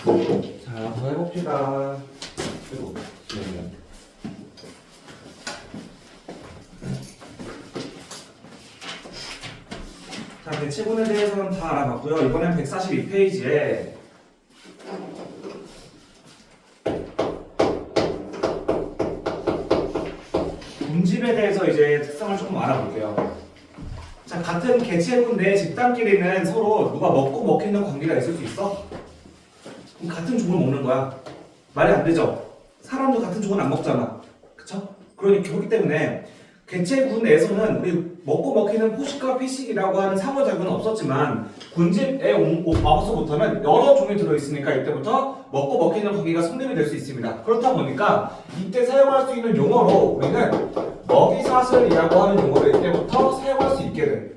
자, 한번 해봅시다. 그리고 자, 대치분에 대해서는 다 알아봤고요. 이번엔 142페이지에 분집에 대해서 이제 특성을 조금 알아볼게요. 자, 같은 개체군 내 집단끼리는 서로 누가 먹고 먹히는 관계가 있을 수 있어? 그럼 같은 종을 먹는 거야. 말이 안 되죠? 사람도 같은 종은 안 먹잖아. 그쵸? 그렇기 때문에 개체군 내에서는 우리 먹고 먹히는 포식과 피식이라고 하는 상호작용은 없었지만 군집에 와서부터는 여러 종이 들어있으니까 이때부터 먹고 먹히는 관계가 성립이 될 수 있습니다. 그렇다 보니까 이때 사용할 수 있는 용어로 우리는 먹이사슬이라고 하는 용어를 이때부터 사용할 수 있게 돼.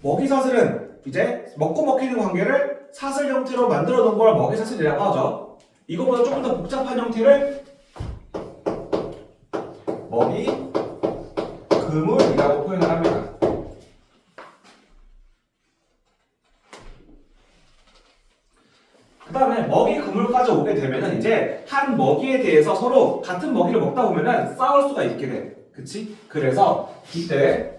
먹이사슬은 이제 먹고 먹히는 관계를 사슬 형태로 만들어 놓은 걸 먹이사슬이라고 하죠. 이거보다 조금 더 복잡한 형태를 먹이 그물이라고 표현을 합니다. 그 다음에 먹이 그물까지 오게 되면은 이제 한 먹이에 대해서 서로 같은 먹이를 먹다 보면은 싸울 수가 있게 돼. 그치? 그래서 이때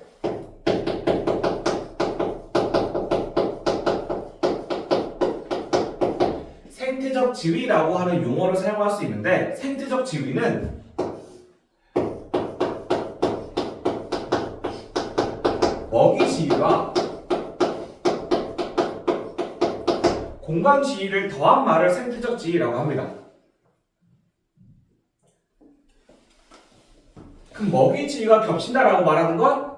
생태적 지위라고 하는 용어를 사용할 수 있는데, 생태적 지위는 먹이 지위와 공간 지위를 더한 말을 생태적 지위라고 합니다. 그럼 먹이 지위가 겹친다라고 말하는 건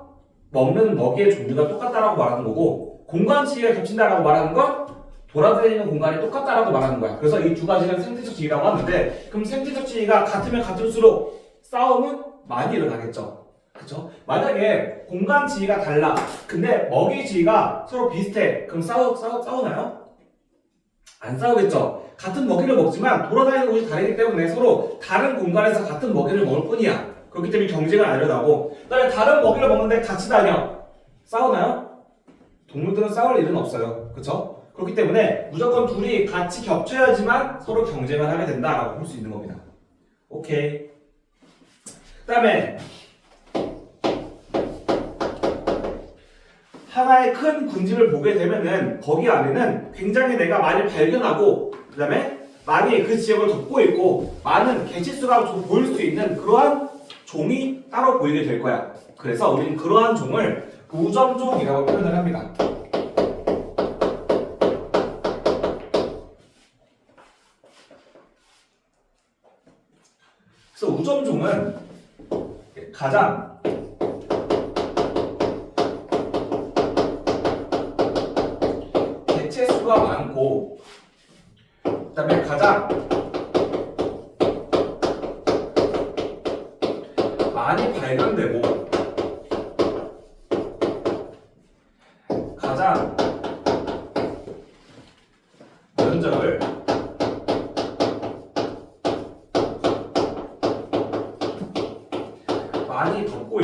먹는 먹이의 종류가 똑같다라고 말하는 거고, 공간 지위가 겹친다라고 말하는 건 돌아다니는 공간이 똑같다라고 말하는 거야. 그래서 이 두 가지는 생태적 지위라고 하는데, 그럼 생태적 지위가 같으면 같을수록 싸움은 많이 일어나겠죠. 그쵸? 만약에 공간 지위가 달라. 근데 먹이 지위가 서로 비슷해. 그럼 싸우나요? 안 싸우겠죠. 같은 먹이를 먹지만 돌아다니는 곳이 다르기 때문에 서로 다른 공간에서 같은 먹이를 먹을 뿐이야. 그렇기 때문에 경쟁은 안 일어나고, 그다음에 다른 먹이를 먹는데 같이 다녀. 싸우나요? 동물들은 싸울 일은 없어요. 그쵸? 그렇기 때문에 무조건 둘이 같이 겹쳐야지만 서로 경쟁을 하게 된다라고 볼 수 있는 겁니다. 오케이. 그 다음에 하나의 큰 군집을 보게 되면은 거기 안에는 굉장히 내가 많이 발견하고, 그 다음에 많이 그 지역을 덮고 있고 많은 개체수가 좀 보일 수 있는 그러한 종이 따로 보이게 될 거야. 그래서 우리는 그러한 종을 우점종이라고 표현을 합니다. 그래서 우점종은 가장 개체수가 많고, 그 다음에 가장 많이 발견되고, 가장 면적을 많이 덮고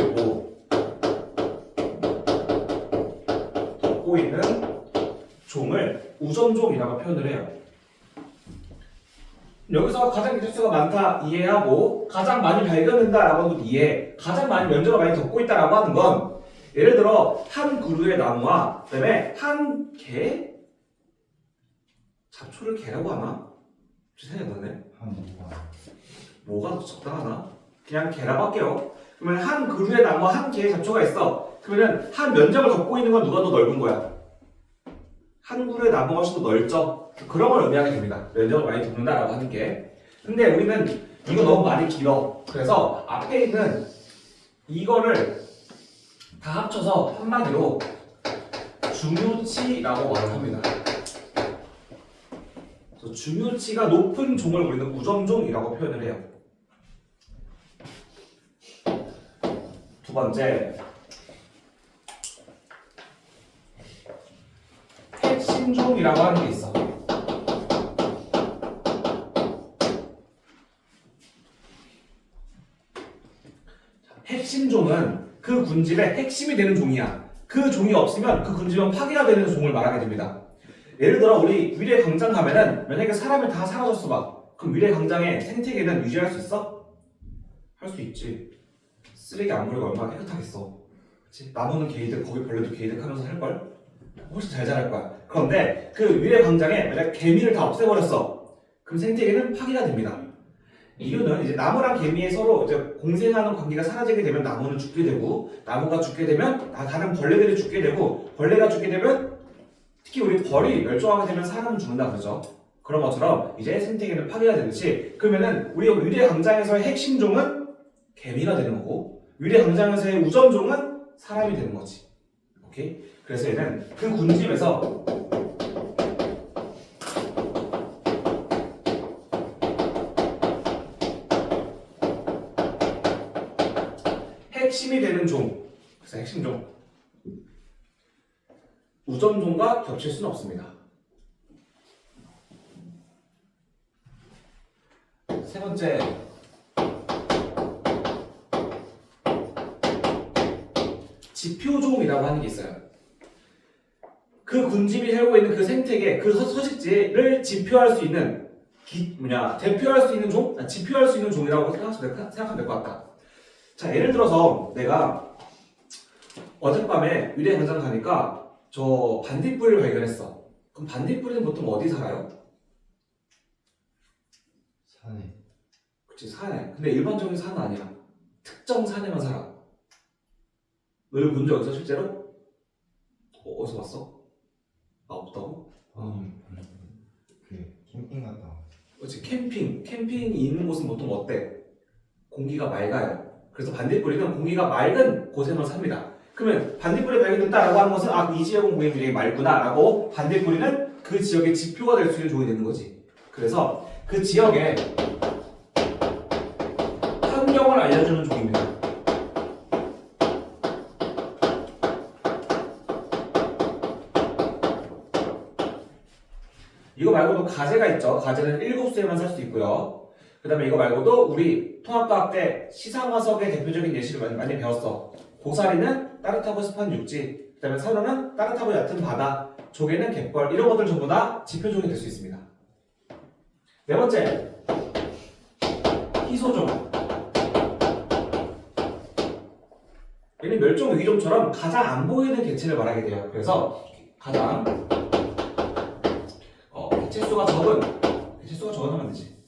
있는 종을 우점종이라고 표현을 해요. 여기서 가장 개체수가 많다 이해하고, 가장 많이 발견된다라고 하는 것 이해, 가장 많이 면적을 많이 덮고 있다라고 하는 건, 예를 들어 한 그루의 나무와 그다음에 한 개? 잡초를 개라고 하나? 생각이 안 나네. 뭐가 더 적당하나? 그냥 개라고 할게요. 그러면 한 그루의 나무와 한 개의 잡초가 있어. 그러면 한 면적을 덮고 있는 건 누가 더 넓은 거야? 한 그루의 나무가 훨씬 더 넓죠? 그런 걸 의미하게 됩니다. 면적을 많이 덮는다라고 하는 게. 근데 우리는 이거 너무 말이 길어. 그래서 앞에 있는 이거를 다 합쳐서 한마디로 중요치라고 말을 합니다. 그래서 중요치가 높은 종을 우리는 우점종이라고 표현을 해요. 두 번째, 핵심종이라고 하는 게 있어. 핵심종은 그 군집의 핵심이 되는 종이야. 그 종이 없으면 그 군집은 파괴가 되는 종을 말하게 됩니다. 예를 들어 우리 위례 광장 가면은 만약에 사람이 다 사라졌어 막. 그럼 위례 광장의 생태계는 유지할 수 있어? 할 수 있지. 쓰레기 안 버리고 얼마나 깨끗하겠어. 그치? 나무는 개이득, 거기 벌레도 개이득 하면서 할걸? 훨씬 잘 자랄 거야. 그런데 그 위례 광장에 만약 개미를 다 없애버렸어. 그럼 생태계는 파괴가 됩니다. 이유는 이제 나무랑 개미의 서로 이제 공생하는 관계가 사라지게 되면 나무는 죽게 되고, 나무가 죽게 되면 다른 벌레들이 죽게 되고, 벌레가 죽게 되면 특히 우리 벌이 멸종하게 되면 사람은 죽는다 그러죠. 그런 것처럼 이제 생태계는 파괴가 되듯이, 그러면은 우리 위례 광장에서의 핵심 종은 개미가 되는 거고, 위례 광장에서의 우점종은 사람이 되는 거지. 오케이? 그래서 얘는 그 군집에서 핵심이 되는 종, 그래서 핵심 종, 우점종과 겹칠 수는 없습니다. 세 번째, 지표종이라고 하는 게 있어요. 그 군집이 살고 있는 그 생태계, 그 서식지를 지표할 수 있는 대표할 수 있는 종, 지표할 수 있는 종이라고 생각하면 될 것 같다. 자, 예를 들어서 내가 어젯밤에 위례 광장 가니까 저 반딧불을 발견했어. 그럼 반딧불은 보통 어디 살아요? 산에. 그치, 산에. 근데 일반적인 산은 아니야. 특정 산에만 살아. 너를 본 적 있어, 실제로? 어디서 봤어? 아, 없다고? 그 캠핑 갔다 왔어. 그렇지, 캠핑이 있는 곳은 보통 어때? 공기가 맑아요. 그래서 반딧불이는 공기가 맑은 곳에만 삽니다. 그러면 반딧불이 발견됐다라고 하는 것은 이 지역은 공기가 굉장히 맑구나라고 반딧불이는 그 지역의 지표가 될 수 있는 종이 되는 거지. 그래서 그 지역의 환경을 알려주는 종입니다. 이거 말고도 가재가 있죠. 가재는 7수에만 살 수 있고요. 그 다음에 이거 말고도 우리 통합과학 때 시상화석의 대표적인 예시를 많이 배웠어. 고사리는 따뜻하고 습한 육지, 그 다음에 산호는 따뜻하고 얕은 바다, 조개는 갯벌, 이런 것들 전부 다 지표종이 될 수 있습니다. 네 번째, 희소종. 얘는 멸종 위기종처럼 가장 안 보이는 개체를 말하게 돼요. 그래서 가장 개체수가 적은 하면 되지.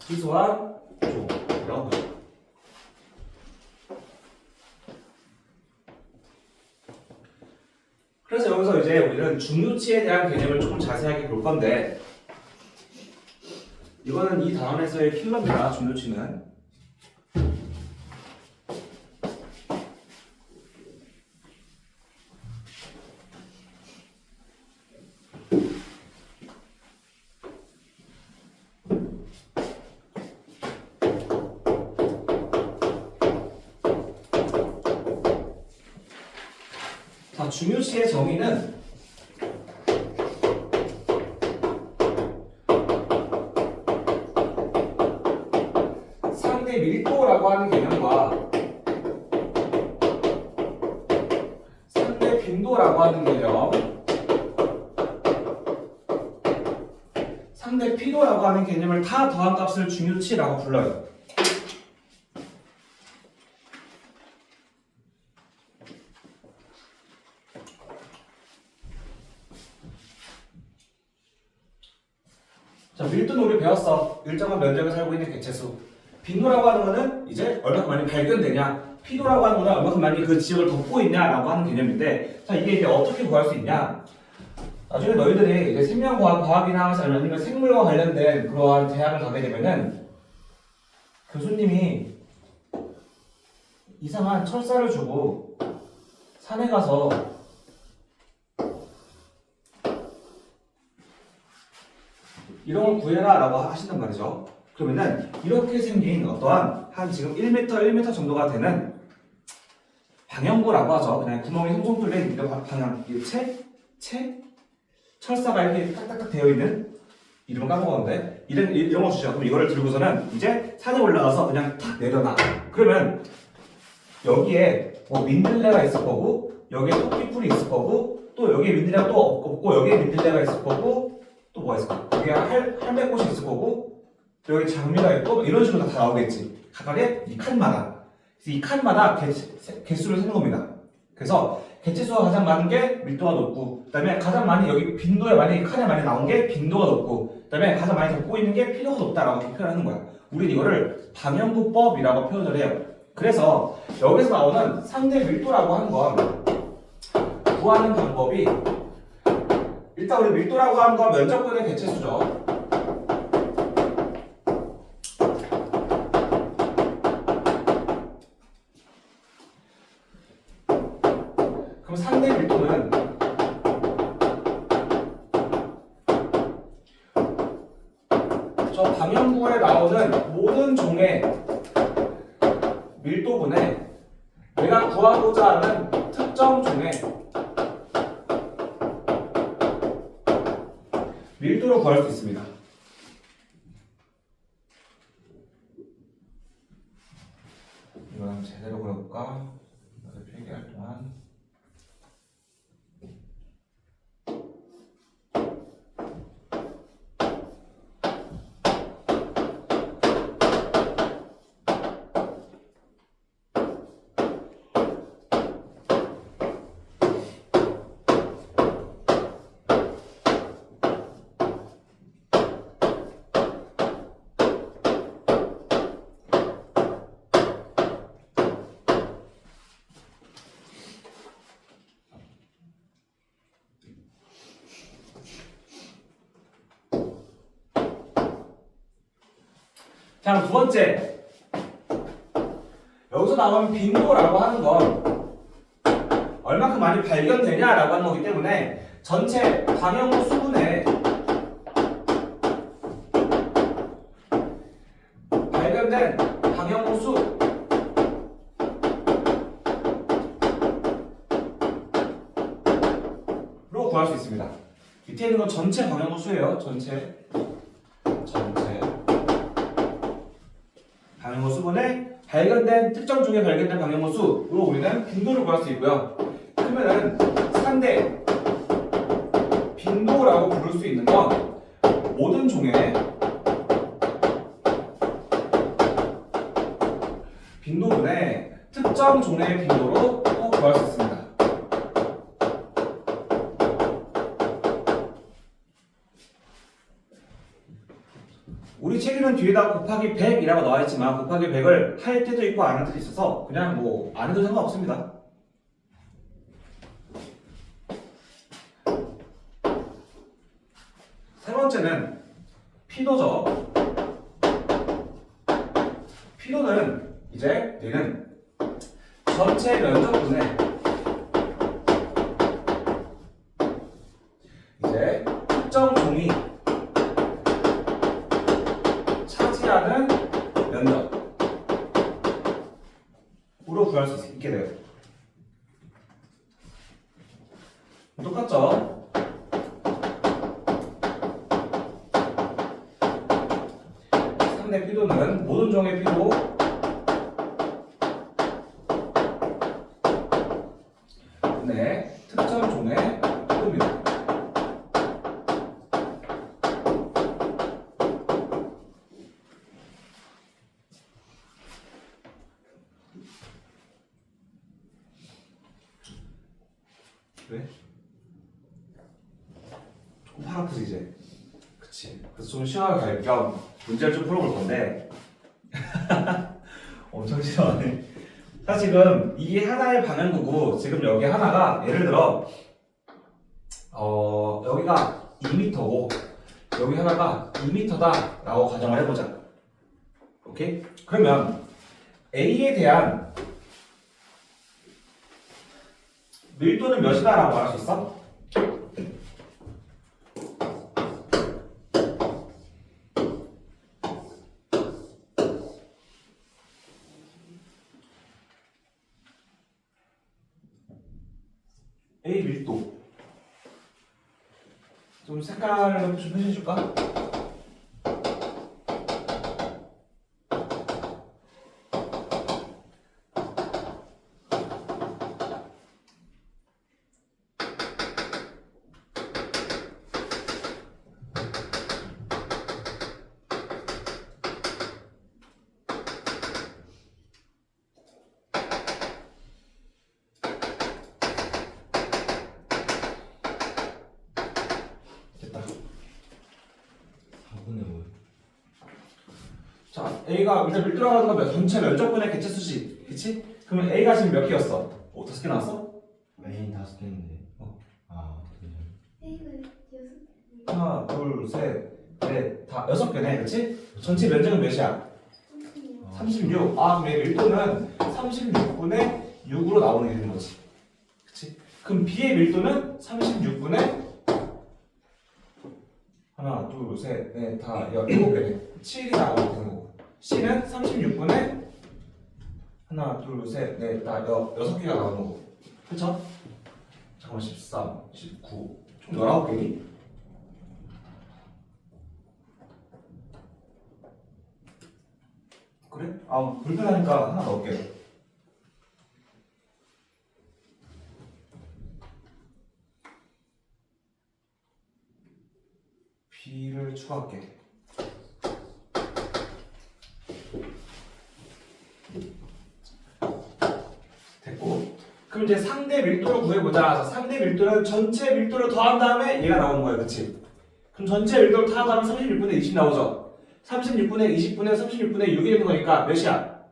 희소한 종이라고 보죠. 그래서 여기서 이제 우리는 중요치에 대한 개념을 조금 자세하게 볼 건데, 이거는 이 단원에서의 킬러입니다. 중요치는. 자, 중요치의 정의는 상대 밀도라고 하는 개념과 상대 빈도라고 하는 개념, 상대 피도라고 하는 개념을 다 더한 값을 중요치라고 불러요. 자, 밀도는 우리 배웠어. 일정한 면적에 살고 있는 개체수. 빈도라고 하는 거는 이제 얼마큼 많이 발견되냐, 피도라고 하는 거는 얼마큼 많이 그 지역을 덮고 있냐라고 하는 개념인데, 자, 이게 이제 어떻게 구할 수 있냐? 나중에 너희들이 이제 생명과학이나 아니면 생물과 관련된 그러한 대학을 가게 되면은 교수님이 이상한 철사를 주고 산에 가서 이런 걸 구해라 라고 하신단 말이죠. 그러면은 이렇게 생긴 어떠한 한 지금 1m 정도가 되는 방형구라고 하죠. 그냥 구멍이 송송 뚫린 이런 방향, 철사가 이렇게 딱딱딱 되어 있는, 이름은 까먹었는데 이런 거 주죠. 그럼 이거를 들고서는 이제 산에 올라가서 그냥 탁 내려놔. 그러면 여기에 뭐 민들레가 있을 거고 여기에 토끼풀이 있을 거고 또 여기에 민들레가 또 없고 여기에 민들레가 있을 거고 또 뭐가 있을까? 여기에 할매꽃이 있을 거고 또 여기 장미가 있고 이런 식으로 다 나오겠지. 각각의 이 칸마다. 그래서 이 칸마다 개수를 세는 겁니다. 그래서 개체수가 가장 많은 게 밀도가 높고 그다음에 가장 많이 여기 빈도에 많이 칸에 많이 나온 게 빈도가 높고 그다음에 가장 많이 덮고 있는 게 필요가 높다라고 표현하는 거야. 우리는 이거를 방향구법이라고 표현을 해요. 그래서 여기서 나오는 상대 밀도라고 하는 건 구하는 방법이 일단 우리 밀도라고 하는 건 면적분의 개체수죠. 그럼 상대 밀도는 저 방향구에 나오는 모든 종의 밀도분에 내가 구하고자 하는 특정 종의 밀도를 구할 수 있습니다. 이거 한번 제대로 그려볼까? 이걸 필기할 동안 자, 두 번째. 여기서 나오는 빈도라고 하는 건 얼마큼 많이 발견되냐라고 하는 거기 때문에 전체 방향구 수분에 발견된 방향구 수로 구할 수 있습니다. 밑에 있는 건 전체 방향구 수예요. 전체 방향구 수분에 발견된 특정 종에 발견된 방향구 수로 우리는 빈도를 구할 수 있고요. 그러면은 상대 빈도라고 부를 수 있는 건 모든 종의 빈도분의 특정 종의 빈도로 또 구할 수 있습니다. 우리 책에는 뒤에다 곱하기 100이라고 나와 있지만 곱하기 100을 할 때도 있고 안 할 때도 있어서 그냥 뭐 안 해도 상관없습니다. 세 번째는 피도죠. 피도는 이제 얘는 전체 면적분의 이제 특정 종이 차지하는 면적으로 구할 수 있게 돼요. 똑같죠? 상대 피도는 모든 종의 피도 네, 특정 종의 피도입니다. 왜? 조금 팔 아프지 이제? 그치. 그래서 좀 시원하게 갈 겸 문제를 좀 풀어볼 건데 엄청 싫어하네. 자, 지금 이게 하나의 방향구고 지금 여기 하나가 예를 들어 여기가 2m고 여기 하나가 2m다 라고 가정을 해보자. 오케이? 그러면 A에 대한 밀도는 몇이다 라고 말할 수 있어? A 밀도 좀 색깔을 좀 표시해줄까? 자, A가 일단 밀도라고 하는 건 전체 면적분의 개체수지, 그치? 그러면 A가 지금 몇 개였어? 5개 나왔어? A는 5개인데. 아, 그죠. A가 6개. 하나, 둘, 셋, 넷, 다 6개네, 그치? 전체 면적은 몇이야? 36. 아, 그럼 얘 밀도는 36분의 6으로 나오는 게 되는 거지. 그치? 그럼 B의 밀도는 36분의 하나, 둘, 셋, 넷, 다 7개네. 7이 나오게 되는 거고. C는 36분의 하나, 둘, 셋, 넷, 다 6개가 나오는 거고. 그쵸? 잠깐만, 13, 19, 총 19개니? 그래? 아, 불편하니까 하나 넣을게. B를 추가할게. 됐고. 그럼 이제 상대 밀도를 구해보자. 상대 밀도는 전체 밀도를 더한 다음에 얘가 나오는 거야, 그치? 그럼 전체 밀도를 더하면 36분의 20 나오죠? 36분의 20분의 36분의 6이 되는 거니까 몇이야?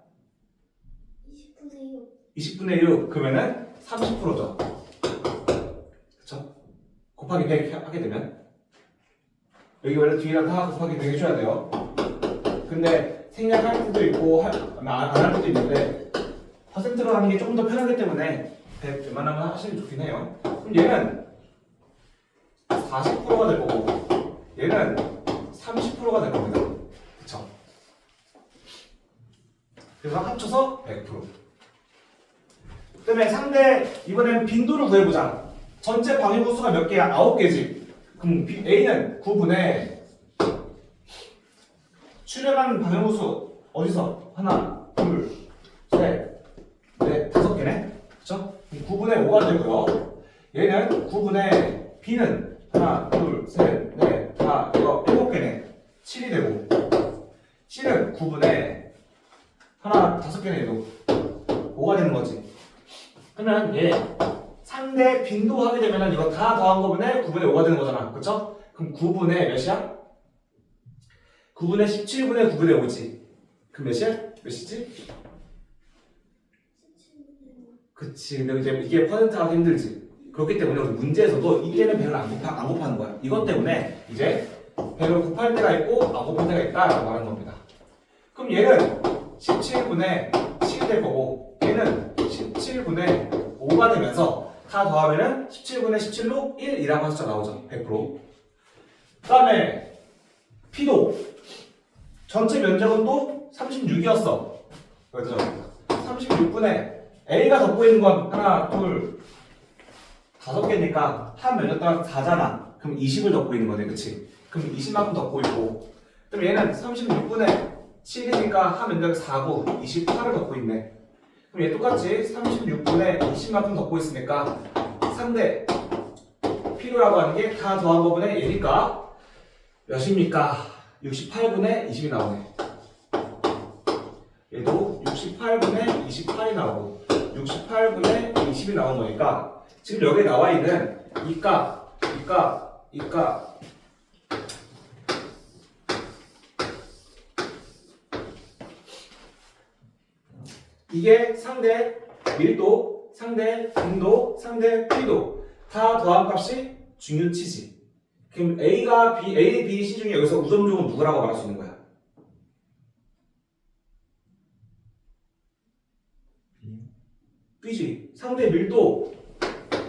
20분의 6. 20분의 6 그러면은 30%죠. 그쵸? 곱하기 100 하게 되면 여기 원래 뒤에다 다 곱하기 100 해줘야 돼요. 근데 생략할 때도 있고 안 할 때도 있는데 퍼센트로 하는 게 조금 더 편하기 때문에 100 웬만하면 하시면 좋긴 해요. 그럼 얘는 40%가 될 거고 얘는 30%가 될 겁니다. 그쵸? 그래서 합쳐서 100%. 그 다음에 상대 이번엔 빈도를 구해보자. 전체 방위부 수가 몇 개야? 9개지. 그럼 A는 9분의 출력한 방위부 수 어디서? 하나, 둘, 셋, 넷, 5개네. 그쵸? 9분의 5가 되고요. 얘는 9분의 B는 하나, 둘, 셋, 넷, 다 7개네. 7이 되고 C는 9분의 하나, 5개네. 얘도 5가 되는 거지. 그러면 얘 상대 빈도 하게 되면 이거 다 더한 거분에 9분의 5가 되는 거잖아. 그쵸? 그럼 9분의 몇이야? 9분의 17분의 9분의 5지. 그럼 몇이야? 몇이지? 17분의 5. 그치. 근데 이제 이게 퍼센트가 힘들지. 그렇기 때문에 우리 문제에서도 이때는 100을 안 곱하는 거야. 이것 때문에 이제 100을 곱할 때가 있고 안 곱할 때가 있다라고 말하는 겁니다. 그럼 얘는 17분의 7이 될 거고 얘는 17분의 5가 되면서 다 더하면은 17분의 17로 1이라고 숫자 나오죠. 100%. 그 다음에 P도 전체 면적은 또 36이었어. 그렇죠? 36분의 A가 덮고 있는 건 하나, 둘, 5개니까 한 면적 따라 4잖아. 그럼 20을 덮고 있는 거네. 그치? 그럼 20만큼 덮고 있고 그럼 얘는 36분의 7이니까 한 면적이 4고 28을 덮고 있네. 그럼 얘 똑같이 36분의 20만큼 덮고 있으니까 상대 필요라고 하는 게 다 더한 부분의 얘니까 몇입니까? 68분의 20이 나오네. 얘도 68분의 28이 나오고 68분의 20이 나온 거니까 지금 여기에 나와 있는 이 값, 이게 상대 밀도, 상대 빈도, 상대 P도 다 더한 값이 중요치지. 그럼 A가 B, A, B, C 중에 여기서 우점종은 누구라고 말할 수 있는 거야? B지. 상대 밀도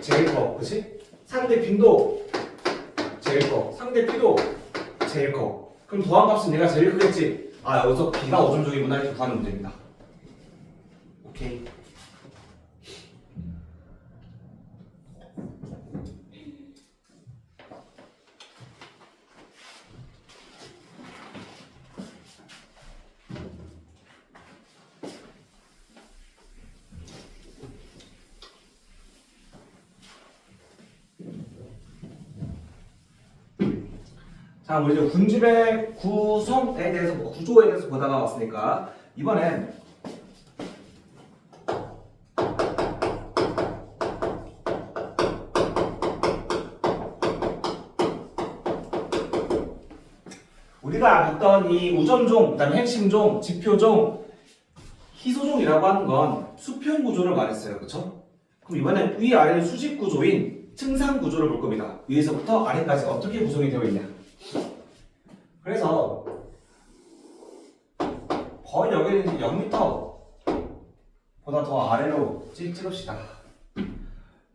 제일 커, 그치? 상대 빈도 제일 커, 상대 P도 제일 커. 그럼 더한 값은 얘가 제일 크겠지? 아, 여기서 B가 우점종이구나 이렇게 구하는 문제입니다. 오케이. 자, 우리 이제 군집의 구성에 대해서, 구조에 대해서 보다가 왔으니까 이번엔 우리 우리가 봤던 이 우점종, 그다음에 핵심종, 지표종, 희소종이라고 하는 건 수평 구조를 말했어요. 그렇죠? 그럼 이번엔 위아래는 수직 구조인 층상 구조를 볼 겁니다. 위에서부터 아래까지 어떻게 구성이 되어 있냐. 그래서 거의 여기는 이제 0m 보다 더 아래로 찍읍시다.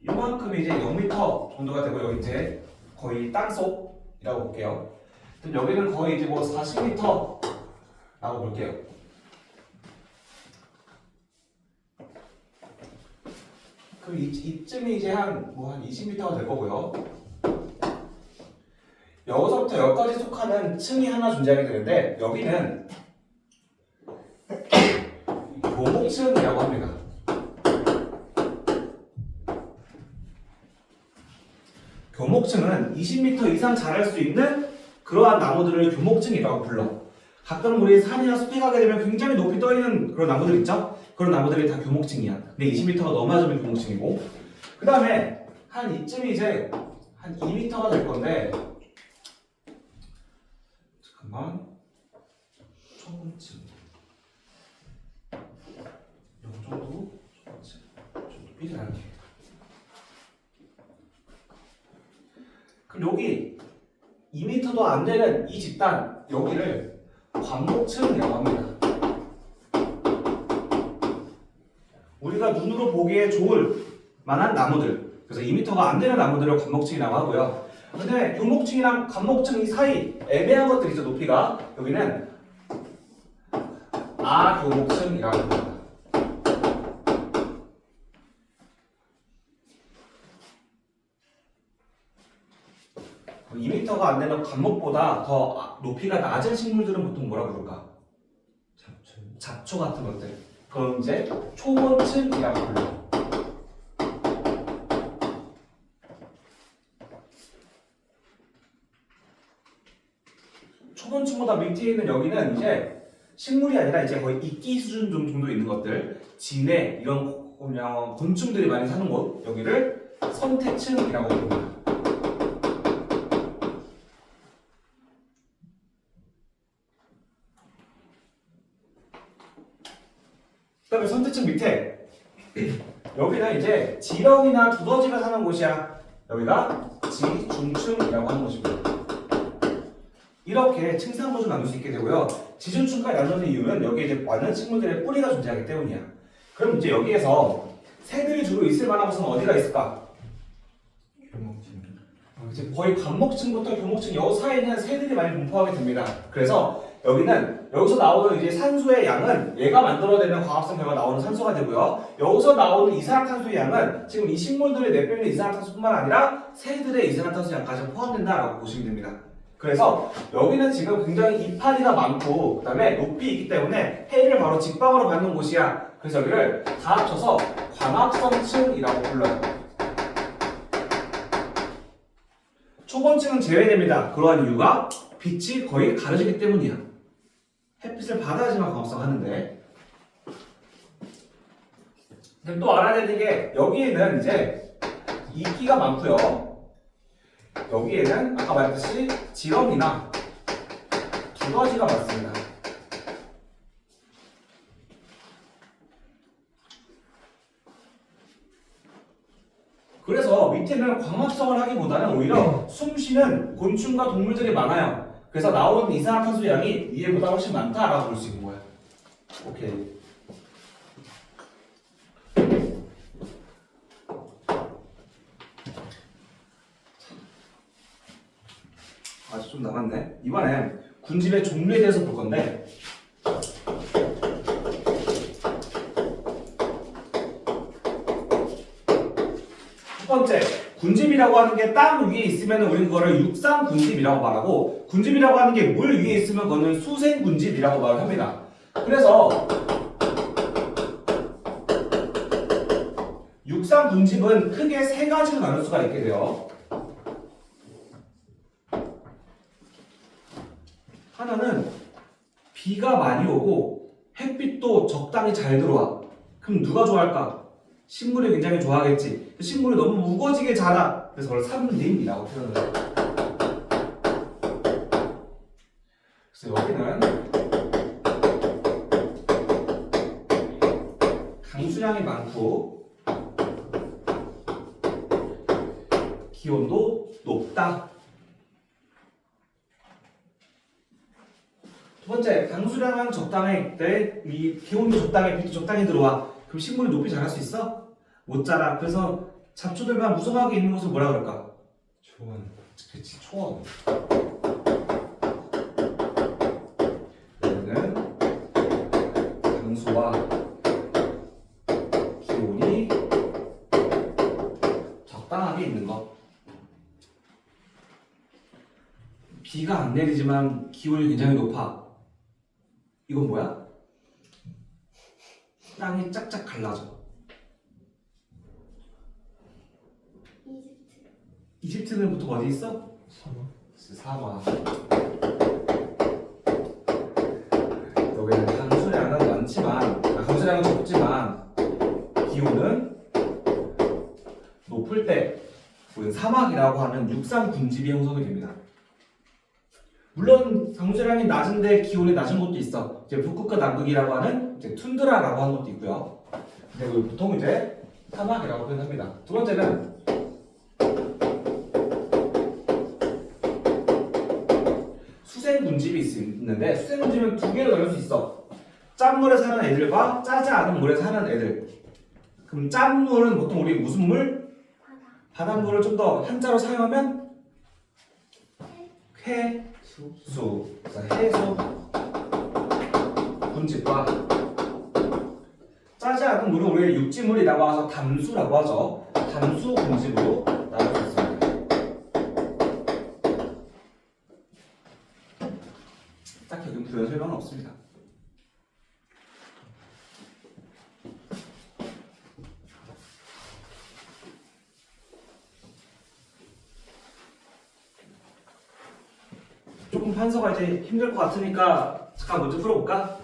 이만큼이 이제 0m 정도가 되고 여기 이제 거의 땅속이라고 볼게요. 그럼 여기는 거의 이제 뭐 40m라고 볼게요. 그럼 이쯤이 이제 한 20m가 될 거고요. 여기서부터 여기까지 속하는 층이 하나 존재하게 되는데 여기는 교목층이라고 합니다. 교목층은 20m 이상 자랄 수 있는 그러한 나무들을 교목층이라고 불러. 가끔 우리 산이나 숲에 가게 되면 굉장히 높이 떠 있는 그런 나무들 있죠? 그런 나무들이 다 교목층이야. 근데 20m가 넘어가면 교목층이고. 그 다음에 한 이쯤이 이제 한 2m가 될 건데. 잠깐만. 초본층. 이 정도? 초본층. 좀 높이지 않게. 그럼 여기 2m도 안 되는 이 집단, 여기를 광목층이라고 합니다. 우리가 눈으로 보기에 좋을 만한 나무들, 그래서 2m가 안 되는 나무들을 관목층이라고 하고요. 근데 교목층이랑 관목층 이 사이 애매한 것들이 있죠, 높이가. 여기는 아교목층이라고 합니다. 2m가 안 되는 관목보다 더 높이가 낮은 식물들은 보통 뭐라 부를까? 잡초 같은 것들. 그럼 이제 초본층이라고 불러요. 초본층보다 밑에 있는 여기는 이제 식물이 아니라 이제 거의 이끼 수준 정도 있는 것들, 진해 이런 그냥 곤충들이 많이 사는 곳, 여기를 선택층이라고 부릅니다. 그다음에 선택층 밑에 여기는 이제 지렁이나 두더지가 사는 곳이야. 여기가 지중층이라고 하는 곳입니다. 이렇게 층상구조 나눌 수 있게 되고요. 지중층까지 나누는 이유는 여기에 이제 많은 식물들의 뿌리가 존재하기 때문이야. 그럼 이제 여기에서 새들이 주로 있을 만한 곳은 어디가 있을까? 교목층. 이제 거의 관목층부터 교목층 요 사이에는 새들이 많이 분포하게 됩니다. 그래서 여기서 나오는 이제 산소의 양은 얘가 만들어내는 광합성 결과 나오는 산소가 되고요. 여기서 나오는 이산화탄소의 양은 지금 이 식물들이 내빼는 이산화탄소뿐만 아니라 새들의 이산화탄소 양까지 포함된다라고 보시면 됩니다. 그래서 여기는 지금 굉장히 이파리가 많고 그 다음에 높이 있기 때문에 해를 바로 직방으로 받는 곳이야. 그래서 여기를 다 합쳐서 광합성층이라고 불러요. 초본층은 제외됩니다. 그러한 이유가 빛이 거의 가려지기 때문이야. 햇빛을 받아야지만 광합성 하는데. 근데 또 알아야 되는 게 여기에는 이제 이끼가 많고요. 여기에는 아까 말했듯이 지렁이나 두더지가 많습니다. 그래서 밑에는 광합성을 하기보다는 오히려 숨쉬는 곤충과 동물들이 많아요. 그래서 나오는 이산화탄소 양이 위에보다 훨씬 많다라고 볼 수 있는 거야. 오케이. 아직 좀 남았네. 이번엔 군집의 종류에 대해서 볼 건데 첫 번째, 군집이라고 하는 게 땅 위에 있으면 우리는 그거를 육상 군집이라고 말하고 군집이라고 하는 게 물 위에 있으면 그거는 수생 군집이라고 말을 합니다. 그래서 육상 군집은 크게 세 가지로 나눌 수가 있게 돼요. 하나는 비가 많이 오고 햇빛도 적당히 잘 들어와. 그럼 누가 좋아할까? 식물이 굉장히 좋아하겠지. 식물이 너무 무거워지게 자라. 그래서 그걸 산림이라고 표현을 해요. 그래서 여기는 강수량이 많고 기온도 높다. 두 번째, 강수량은 적당할 때 이 기온도 적당해, 빛도 적당히 들어와. 그럼 식물이 높이 자랄 수 있어? 못 자라. 그래서 잡초들만 무성하게 있는 곳을 뭐라 그럴까? 초원. 그렇지, 초원. 여기는 강수와 기온이 적당하게 있는 것. 비가 안 내리지만 기온이 굉장히 높아. 이건 뭐야? 땅이 짝짝 갈라져. 이집트. 이집트는 보통 어디 있어? 사막. 사막. 여기는 강수량은 많지만, 강수량은 적지만 기온은 높을 때 우리는 사막이라고 하는 육상 군집이 형성이 됩니다. 물론 강수량이 낮은데 기온이 낮은 곳도 있어. 이제 북극과 남극이라고 하는 이제 툰드라라고 하는 것도 있고요. 근데 우리 보통 이제 사막이라고 표현합니다. 두 번째는 수생 군집이 있는데 수생 군집은 두 개로 나눌 수 있어. 짠물에 사는 애들과 짜지 않은 물에 사는 애들. 그럼 짠물은 보통 우리 무슨 물? 바다. 바닷물을 좀 더 한자로 사용하면 해. 해수. 그래서 해수 군집과 짜지 않은 물은 우리 육지물이라고 해서 담수라고 하죠. 담수 군집으로 나눌 수 있습니다. 딱히 여기 부연 설명은 없습니다. 조금 판서가 이제 힘들 것 같으니까 잠깐 먼저 풀어볼까?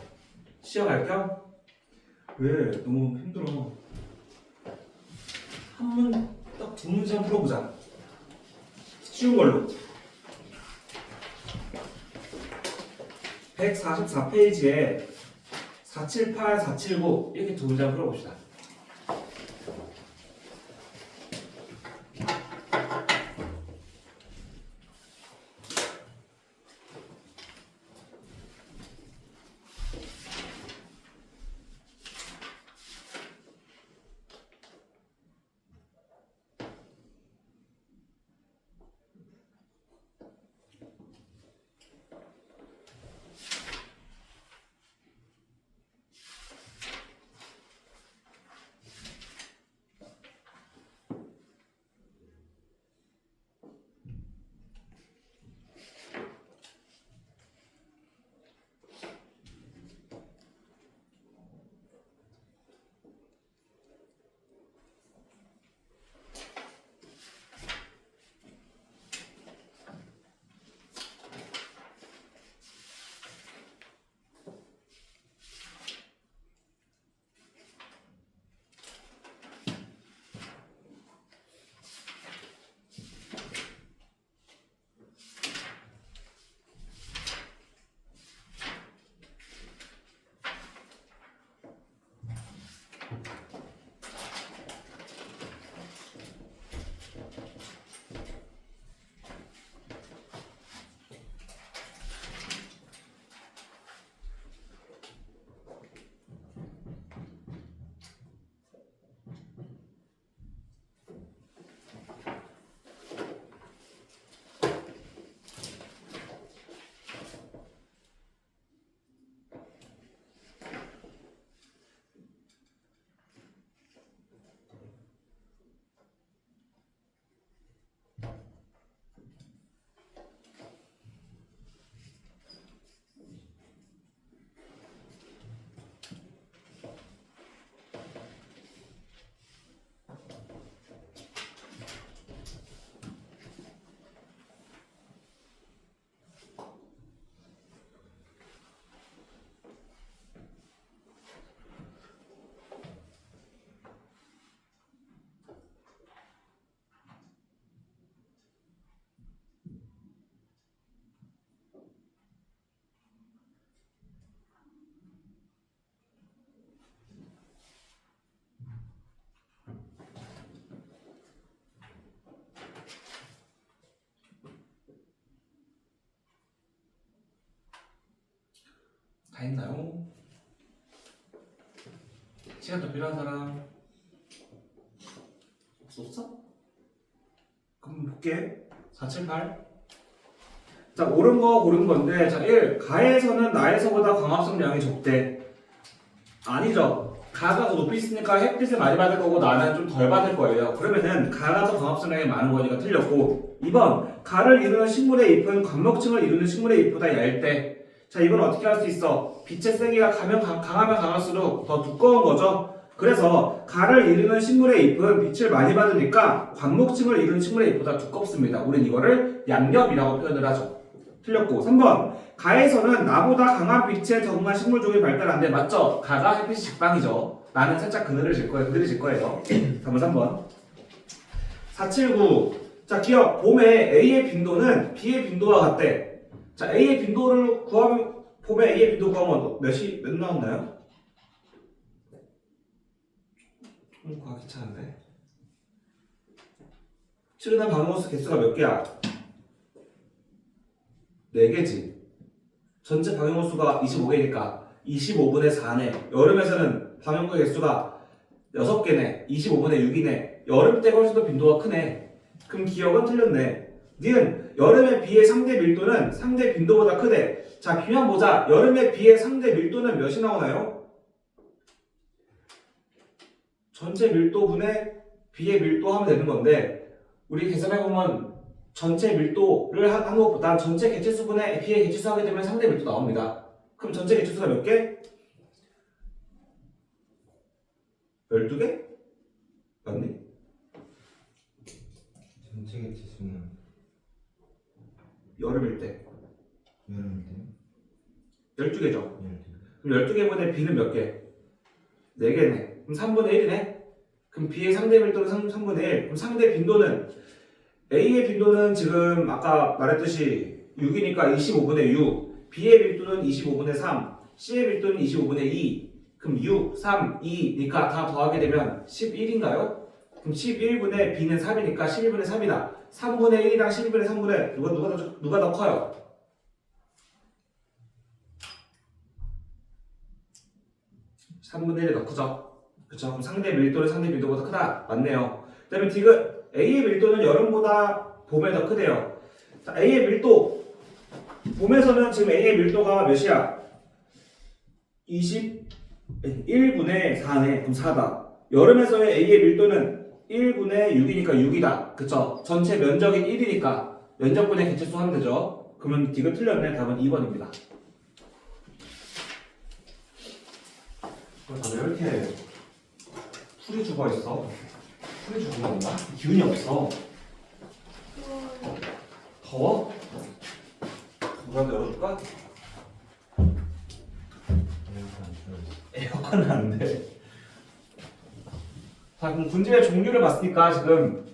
쉬어갈 겸? 왜? 너무 힘들어. 딱 두 문제만 풀어보자. 쉬운 걸로. 144페이지에 478, 479 이렇게 두 문제만 풀어봅시다. 다 했나요? 시간 더 필요한 사람 없어? 그럼 볼게. 4, 7, 8. 자, 옳은 거 고른 건데, 자, 1. 가에서는 나에서보다 광합성량이 적대. 아니죠. 가가 더 높이 있으니까 햇빛을 많이 받을 거고 나는 좀 덜 받을 거예요. 그러면은 가가 더 광합성량이 많은 거니까 틀렸고, 2번. 가를 이루는 식물의 잎은 관목층을 이루는 식물의 잎보다 얇대. 자, 이건 어떻게 할 수 있어? 빛의 세기가 강하면 강할수록 더 두꺼운 거죠. 그래서 가를 이루는 식물의 잎은 빛을 많이 받으니까 관목층을 이루는 식물의 잎보다 두껍습니다. 우린 이거를 양엽이라고 표현을 하죠. 틀렸고 3번 가에서는 나보다 강한 빛에 적응한 식물종이 발달한대. 맞죠? 가가 햇빛이 직방이죠. 나는 살짝 그늘을 질 거예요. 3번 479. 자, 기억 봄에 A의 빈도는 B의 빈도와 같대. 자, A의 빈도를 구하면 봄에 A의 빈도 구하면 몇 나왔나요? 구하기 귀찮은데. 출현한 방울수 개수가 몇 개야? 4개지. 전체 방향호수가 25개니까 25분의 4네. 여름에서는 방향호 개수가 6개네. 25분의 6이네. 여름 때 훨씬 더 빈도가 크네. 그럼 기억은 틀렸네. 니은 여름에 비해 상대 밀도는 상대 빈도보다 크대. 자, 비만 보자. 여름에 비해 상대 밀도는 몇이 나오나요? 전체 밀도분의 비의 밀도 하면 되는 건데, 우리 계산해보면 전체 밀도를 하는 것보다 전체 개체수분의 B의 개체수 하게 되면 상대 밀도 나옵니다. 그럼 전체 개체수가 몇 개? 12개? 맞니? 전체 개체수는 여름일 때 여름일 때 12개죠. 12개. 그럼 12개분의 B는 몇 개? 4개네. 그럼 3분의 1이네. 그럼 B의 상대 밀도는 3분의 1. 그럼 상대 빈도는 A의 빈도는 지금 아까 말했듯이 6이니까 25분의 6, B의 밀도는 25분의 3, C의 밀도는 25분의 2. 그럼 6, 3, 2니까 다 더하게 되면 11인가요? 그럼 11분의 B는 3이니까 11분의 3이다. 3분의 1이랑 11분의 3분의 누가 더 커요? (3분의 1이) 더 크죠? 그쵸? 그럼 상대 밀도는 상대 빈도보다 크다. 맞네요. 그 다음에 디귿 A의 밀도는 여름보다 봄에 더 크대요. 자, A의 밀도 봄에서는 지금 A의 밀도가 몇이야? 21분의 4네. 그럼 4다. 여름에서의 A의 밀도는 1분의 6이니까 6이다. 그쵸? 전체 면적인 1이니까 면적분의 개체수 하면 되죠. 그러면 디귿 틀렸네. 답은 2번입니다. 다들 왜 이렇게 풀이 죽어있어? 풀이 죽은 건가? 기운이 없어. 더워? 누가 열어줄까? 에어컨은 안 돼. 자, 그럼 군집의 종류를 봤으니까 지금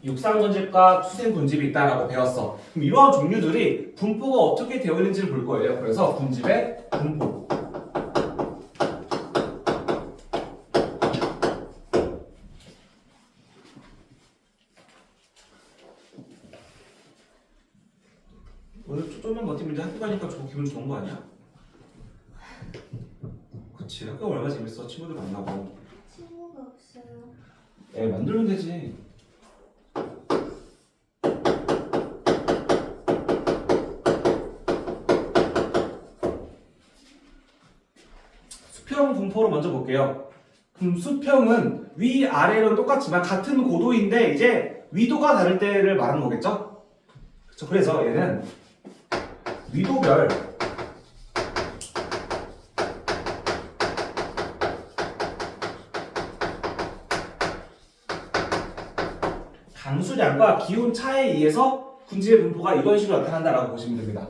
육상 군집과 수생 군집이 있다라고 배웠어. 그럼 이러한 종류들이 분포가 어떻게 되어 있는지를 볼 거예요. 그래서 군집의 분포. 오늘 좀만 버티면 이제 학교 가니까 저 기분 좋은 거 아니야? 그치, 학교 얼마나 재밌어. 친구들 만나고. 친구가 없어요. 애 만들면 되지. 수평 분포로 먼저 볼게요. 그럼 수평은 위아래로는 똑같지만 같은 고도인데 이제 위도가 다를 때를 말하는 거겠죠? 그쵸? 그래서 얘는 위도별 강수량과 기온 차에 의해서 군집의 분포가 이런 식으로 나타난다라고 보시면 됩니다.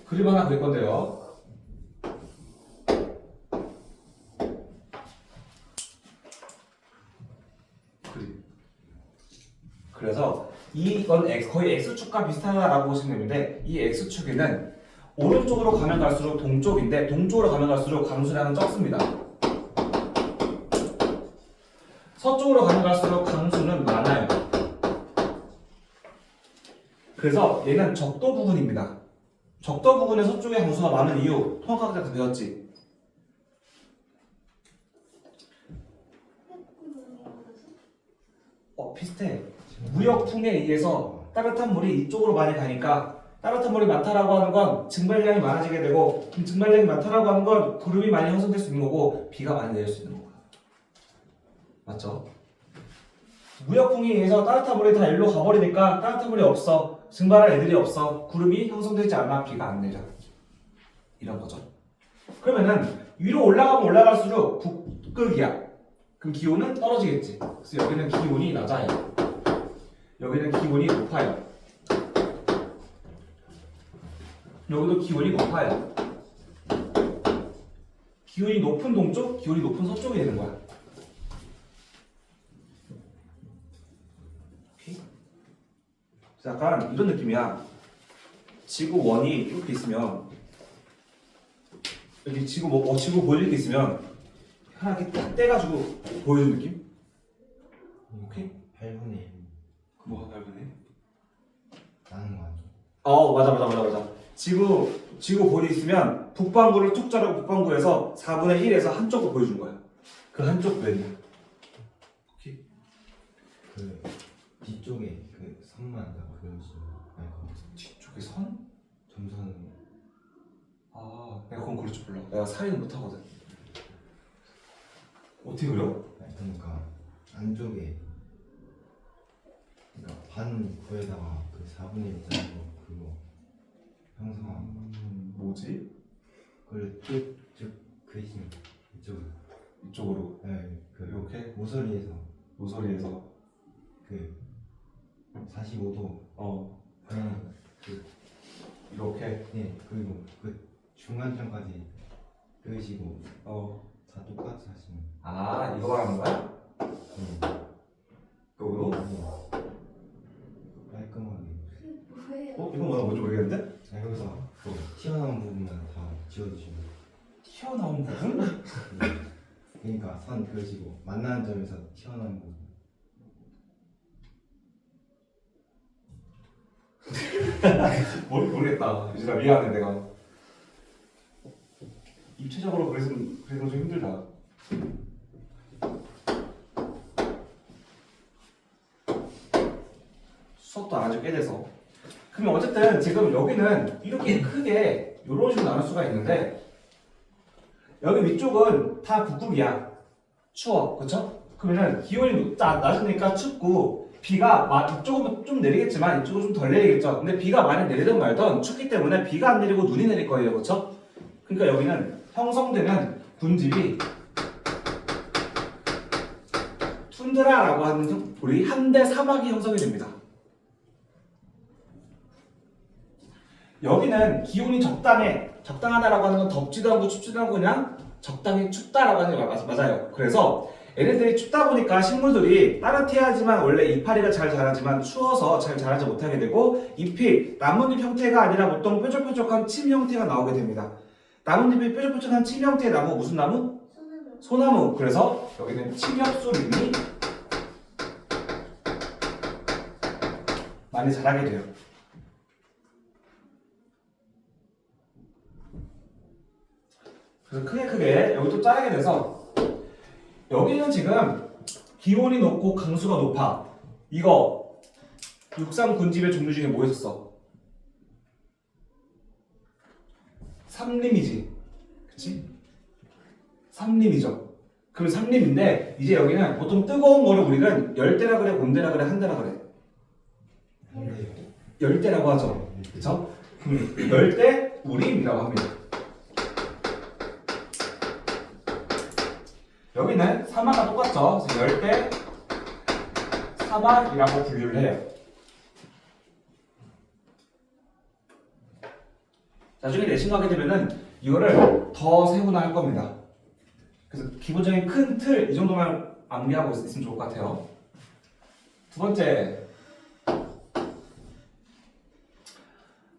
그림 하나 그릴 건데요. 그림. 그래서 이건 거의 X축과 비슷하다라고 보시면 되는데 이 X축에는 오른쪽으로 가면 갈수록 동쪽인데 동쪽으로 가면 갈수록 강수량은 적습니다. 서쪽으로 가면 갈수록 강수는 많아요. 그래서 얘는 적도 부분입니다. 적도 부분에 서쪽의 강수가 많은 이유 통합학자에서 배웠지. 비슷해. 무역풍에 의해서 따뜻한 물이 이쪽으로 많이 가니까 따뜻한 물이 많다라고 하는 건 증발량이 많아지게 되고 증발량이 많다라고 하는 건 구름이 많이 형성될 수 있는 거고 비가 많이 내릴 수 있는 거야. 맞죠? 무역풍에 의해서 따뜻한 물이 다 일로 가버리니까 따뜻한 물이 없어. 증발할 애들이 없어. 구름이 형성되지 않아. 비가 안 내려. 이런 거죠. 그러면은 위로 올라가면 올라갈수록 북극이야. 그럼 기온은 떨어지겠지. 그래서 여기는 기온이 낮아요. 여기는 기온이 높아요. 여기도 기온이 높아요. 기온이 높은 동쪽, 기온이 높은 서쪽이 되는 거야. 오케이? 약간 이런 느낌이야. 지구 원이 이렇게 있으면 여기 지구 지구 보일 게 있으면 하나 이렇게 딱 떼가지고 보여주는 느낌? 오케이? 8분의 1 뭐가 밟으네? 나는 거 아니야? 맞아. 지구 볼이 있으면 북반구를 툭 자르고 북반구에서 4분의 1에서 한쪽을 보여주는 거야. 그 한쪽 면이야. 오케이? 그 뒤쪽에 그 선만 다 그려주시면 알것 같아. 뒤쪽에 선? 점선은 내가 그건 그릴 줄 몰라. 내가 사인을 못하거든. 어떻게 그려? 그러니까 안쪽에 그러니까 반 구에다가 그 4분의 1 짜리 거 그거 형성 뭐지? 그걸 쭉쭉 그리시면 이쪽으로 이쪽으로 그 이렇게 모서리에서 모서리에서 그 45도 방향 이렇게 그리고 그 중간점까지 그리시고 다 똑같이 하시면 이거 말하는 거야? 요거? 깔끔하게 뭐예요? 이건 뭔지 모르겠는데? 여기서 그 튀어나온 부분만 다 지워주시면 튀어나온 부분? 그러니까 선 그리시고 만나는 점에서 튀어나온 부분 모르겠다. 유진아 미안해 내가. 입체적으로 그리는 좀 힘들다. 수업도 안 한지 꽤 돼서. 그러면 어쨌든 지금 여기는 이렇게 크게 이런 식으로 나눌 수가 있는데 여기 위쪽은 다 북극이야. 추워, 그렇죠? 그러면은 기온이 낮으니까 춥고 비가 이쪽은 좀 내리겠지만 이쪽은 좀 덜 내리겠죠. 근데 비가 많이 내리든 말든 춥기 때문에 비가 안 내리고 눈이 내릴 거예요, 그렇죠? 그러니까 여기는 형성되는 군집이 툰드라라고 하는 우리 한대 사막이 형성이 됩니다. 여기는 기온이 적당하다라고 하는 건 덥지도 않고 춥지도 않고 그냥 적당히 춥다라고 하는 게 맞아요. 그래서 얘네들이 춥다 보니까 식물들이 따뜻해야지만 원래 이파리가 잘 자라지만 추워서 잘 자라지 못하게 되고 잎이 나뭇잎 형태가 아니라 보통 뾰족뾰족한 침 형태가 나오게 됩니다. 나뭇잎이 뾰족뾰족한 침 형태의 나무 무슨 나무? 소나무. 그래서 여기는 침엽수림이 많이 자라게 돼요. 그래서 크게 여기도 자르게 돼서 여기는 지금 기온이 높고 강수가 높아. 이거 육상 군집의 종류 중에 뭐 있었어? 삼림이지. 그치? 삼림이죠. 그럼 삼림인데 이제 여기는 보통 뜨거운 거를 우리는 열대라 그래, 온대라 그래, 한대라 그래. 열대라고 하죠. 그쵸? 열대 우림이라고 합니다. 여기는 사막과 똑같죠. 그래서 열대 사막이라고 분류를 해요. 나중에 내신 가게 되면은 이거를 더 세분화할 겁니다. 그래서 기본적인 큰 틀 이 정도만 암기하고 있으면 좋을 것 같아요. 두 번째,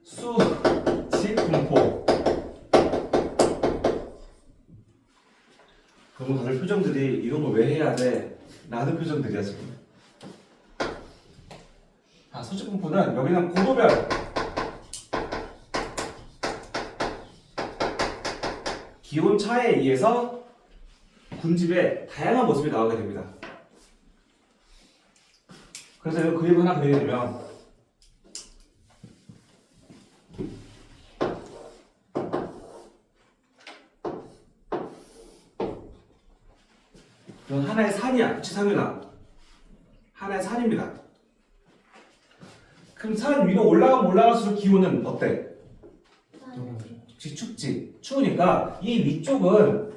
수직분포. 그럼 다들 표정들이 이런 거 왜 해야 돼? 라는 표정들이야 지금. 수직분포는 여기는 고도별 기온 차에 의해서 군집의 다양한 모습이 나오게 됩니다. 그래서 이 그림 하나 그리게 되면 이건 하나의 산이야. 그치 상윤아? 하나의 산입니다. 그럼 산 위로 올라가면 올라갈수록 기온은 어때? 그치, 춥지. 추우니까 이 위쪽은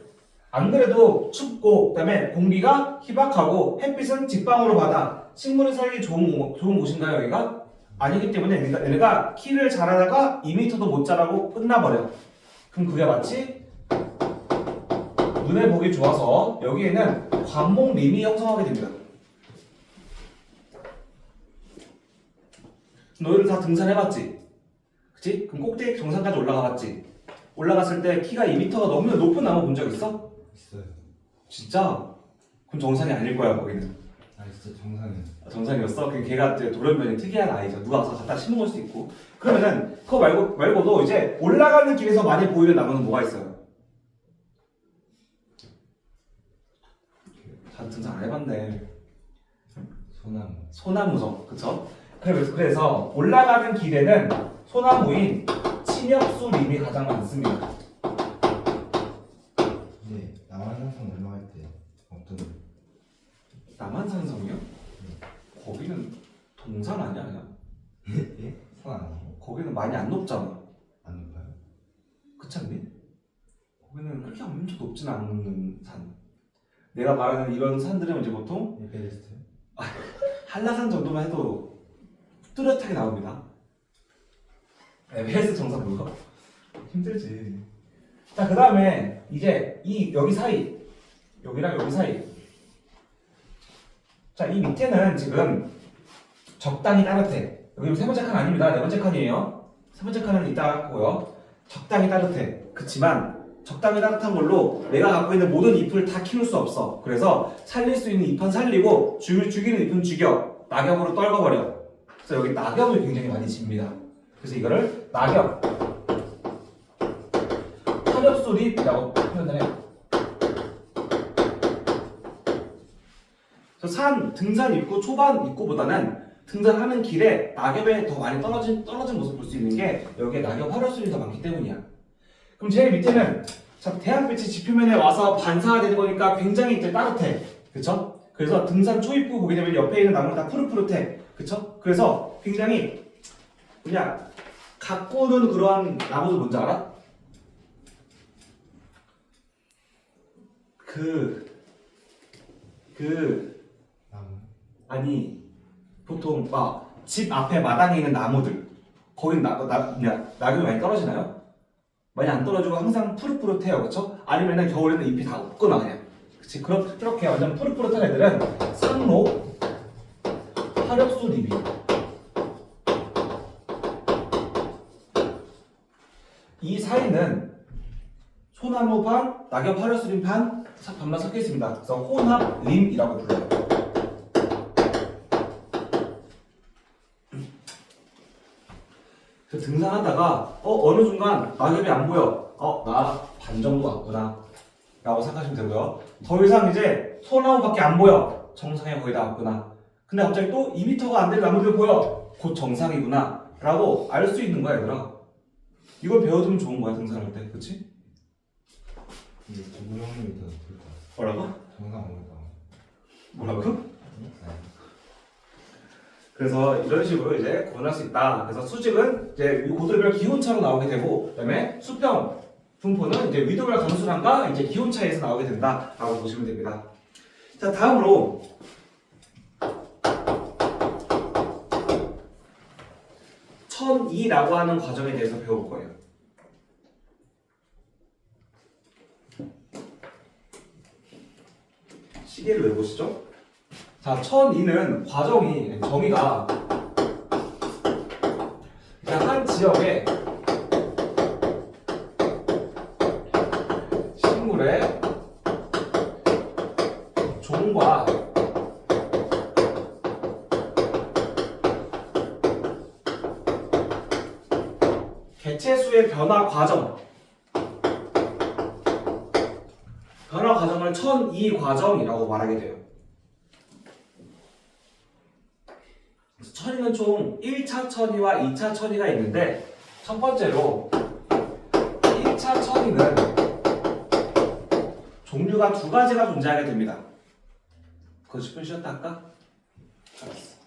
안 그래도 춥고 그다음에 공기가 희박하고 햇빛은 직방으로 받아 식물이 살기 좋은 곳인가요 여기가? 아니기 때문에 얘네가 키를 자라다가 2m도 못 자라고 끝나버려. 그럼 그게 마치 눈에 보기 좋아서 여기에는 관목림이 형성하게 됩니다. 너희들 다 등산해봤지? 그치? 그럼 꼭대기 정상까지 올라가봤지? 올라갔을 때 키가 2m가 넘는 높은 나무 본 적 있어? 있어요. 진짜? 그럼 정상이 아닐 거야 거기는. 아 진짜 정상이에요. 정상이었어? 그 걔가 이제 돌연변이 특이한 아이죠. 누가 가서 갖다 심은 걸 수도 있고. 그러면은 그거 말고도 이제 올라가는 길에서 많이 보이는 나무는 뭐가 있어요? 다 등산 안 해봤네. 소나무. 소나무죠, 그쵸? 그래서 올라가는 길에는 소나무인 침엽수림이 가장 많습니다. 근데 남한산성 올라갈 때 어떤 남한산성이요? 거기는 동산 아니야 그냥? 예? 산 아니에요? 거기는 많이 안 높잖아. 안 높아요? 그렇지 않니? 거기는 그렇게 엄청 높진 않은 산. 내가 말하는 이런 산들은 이제 보통 에베레스트? 한라산 정도만 해도 뚜렷하게 나옵니다. 에베레스트 정상 뭐야? 힘들지. 자, 그 다음에 이제 여기 사이, 여기랑 여기 사이. 자, 이 밑에는 지금 적당히 따뜻해. 여기 세 번째 칸 아닙니다. 네 번째 칸이에요. 세 번째 칸은 이따 하고요. 적당히 따뜻해. 그치만 적당히 따뜻한 걸로 내가 갖고 있는 모든 잎을 다 키울 수 없어. 그래서 살릴 수 있는 잎은 살리고 죽이는 잎은 죽여. 낙엽으로 떨궈버려. 그래서 여기 낙엽을 굉장히 많이 집니다. 그래서 이거를 낙엽 화렵소립이라고 표현을 해요. 그래서 등산 입구 초반 입구보다는 등산하는 길에 낙엽에 더 많이 떨어진 모습을 볼 수 있는 게 여기에 낙엽 화렵소립이 더 많기 때문이야. 그럼 제일 밑에는 자, 태양빛이 지표면에 와서 반사가 되는 거니까 굉장히 이제 따뜻해. 그쵸? 그래서 등산 초입구 보게 되면 옆에 있는 나무는 다 푸릇푸릇해. 그쵸? 그래서 굉장히 그냥 가꾸는 그러한 나무들 뭔지 알아? 나무? 아니 보통 막 집 앞에 마당에 있는 나무들 거긴 낙엽이 많이 떨어지나요? 많이 안 떨어지고 항상 푸릇푸릇해요, 그렇죠? 아니면은 겨울에는 잎이 다 없거나 그냥, 그렇지? 그렇게 완전 푸릇푸릇한 애들은 상로 화렵소립이. 이 사이는 소나무 반, 낙엽 화렵소립 반만 섞여 있습니다. 그래서 혼합림이라고 불러요. 등산하다가 어느 순간 낙엽이 안 보여. 나 반 정도 왔구나 라고 생각하시면 되고요. 더 이상 이제 소나무밖에 안 보여. 정상에 거의 다 왔구나. 근데 갑자기 또 2m가 안 되는 나무들 보여. 곧 정상이구나 라고 알 수 있는 거야 얘들아. 이걸 배워두면 좋은 거야 등산할 때. 그치? 이게 조구형님이 더 높을 것 같아요. 뭐라고? 정상 올라가. 뭐라고? 그래서 이런 식으로 이제 구분할 수 있다. 그래서 수직은 이제 고도별 기온차로 나오게 되고, 그다음에 수평 분포는 이제 위도별 감수량과 이제 기온차에서 나오게 된다라고 보시면 됩니다. 자, 다음으로 천이라고 하는 과정에 대해서 배워볼 거예요. 시계를 외우시죠? 자, 천이는 과정이 정의가 그냥 한 지역에 식물의 종과 개체수의 변화 과정 과정을 천이 과정이라고 말하게 돼요. 그래서 천이는 총 1차 천이와 2차 천이가 있는데 첫 번째로 1차 천이는 종류가 두 가지가 존재하게 됩니다. 그거 10분 쉬었다 할까? 알았어.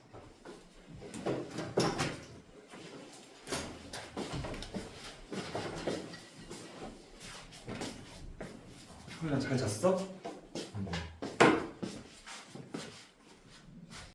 훈련 잘 잤어? 네.